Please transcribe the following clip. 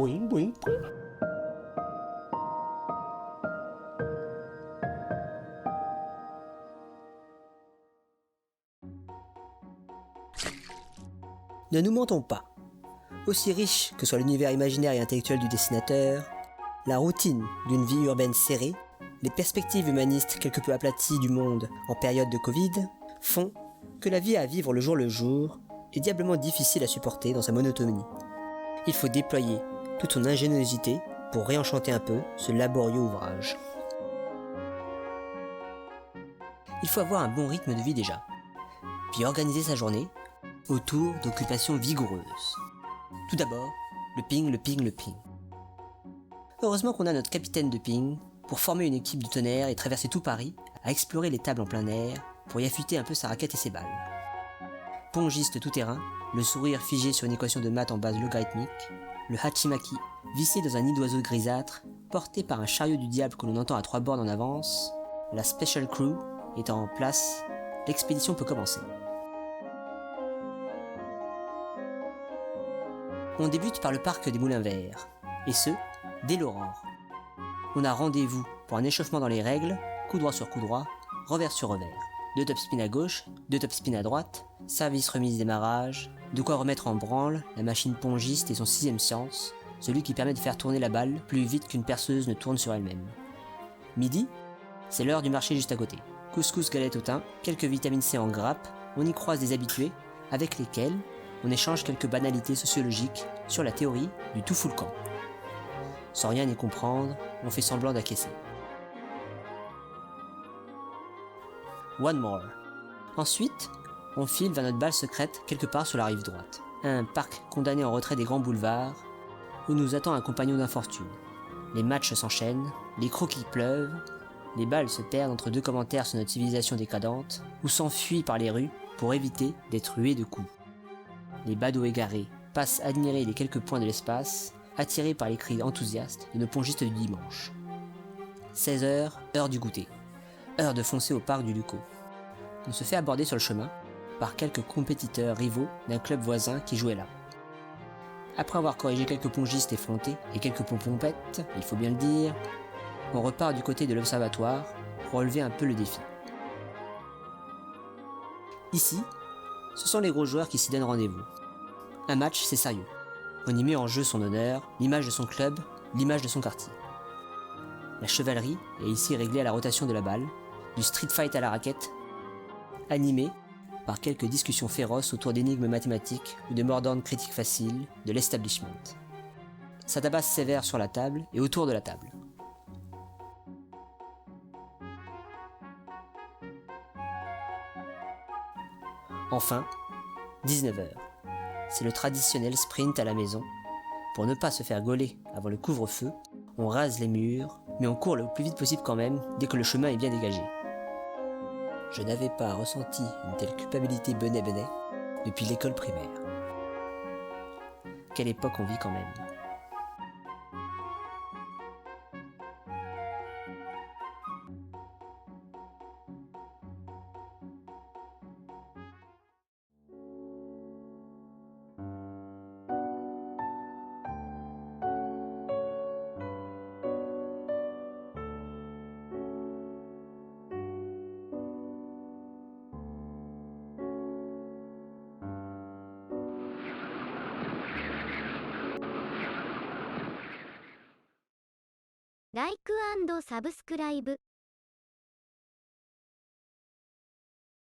Boing, boing, boing. Ne nous mentons pas. Aussi riche que soit l'univers imaginaire et intellectuel du dessinateur, la routine d'une vie urbaine serrée, les perspectives humanistes quelque peu aplaties du monde en période de Covid font que la vie à vivre le jour est diablement difficile à supporter dans sa monotonie. Il faut déployer toute son ingéniosité pour réenchanter un peu ce laborieux ouvrage. Il faut avoir un bon rythme de vie déjà, puis organiser sa journée autour d'occupations vigoureuses. Tout d'abord, le ping. Heureusement qu'on a notre capitaine de ping pour former une équipe de tonnerre et traverser tout Paris à explorer les tables en plein air pour y affûter un peu sa raquette et ses balles. Pongiste tout-terrain, le sourire figé sur une équation de maths en base logarithmique, le hachimaki vissé dans un nid d'oiseau grisâtre, porté par un chariot du diable que l'on entend à 3 bornes en avance, la Special Crew étant en place, l'expédition peut commencer. On débute par le parc des Moulins Verts, et ce, dès l'aurore. On a rendez-vous pour un échauffement dans les règles, coup droit sur coup droit, revers sur revers. 2 topspin à gauche, 2 topspin à droite, service remise démarrage, de quoi remettre en branle la machine pongiste et son 6ème sens, celui qui permet de faire tourner la balle plus vite qu'une perceuse ne tourne sur elle-même. Midi, c'est l'heure du marché juste à côté. Couscous galette au thym, quelques vitamines C en grappe, on y croise des habitués avec lesquels on échange quelques banalités sociologiques sur la théorie du tout fout le camp. Sans rien y comprendre, on fait semblant d'acquiescer. One more. Ensuite, on file vers notre balle secrète quelque part sur la rive droite. Un parc condamné en retrait des grands boulevards, où nous attend un compagnon d'infortune. Les matchs s'enchaînent, les croquis pleuvent, les balles se perdent entre 2 commentaires sur notre civilisation décadente, ou s'enfuient par les rues pour éviter d'être huées de coups. Les badauds égarés passent admirer les quelques points de l'espace, attirés par les cris enthousiastes de nos pongistes du dimanche. 16h, heure du goûter. Heure de foncer au parc du Luco. On se fait aborder sur le chemin par quelques compétiteurs rivaux d'un club voisin qui jouait là. Après avoir corrigé quelques pongistes effrontés et quelques pompompettes, il faut bien le dire, on repart du côté de l'observatoire pour relever un peu le défi. Ici, ce sont les gros joueurs qui s'y donnent rendez-vous. Un match, c'est sérieux. On y met en jeu son honneur, l'image de son club, l'image de son quartier. La chevalerie est ici réglée à la rotation de la balle, du street fight à la raquette, animée par quelques discussions féroces autour d'énigmes mathématiques ou de mordantes critiques faciles de l'establishment. Ça tabasse sévère sur la table et autour de la table. Enfin, 19h. C'est le traditionnel sprint à la maison. Pour ne pas se faire gauler avant le couvre-feu, on rase les murs, mais on court le plus vite possible quand même dès que le chemin est bien dégagé. Je n'avais pas ressenti une telle culpabilité benet depuis l'école primaire. Quelle époque on vit quand même. Like and Subscribe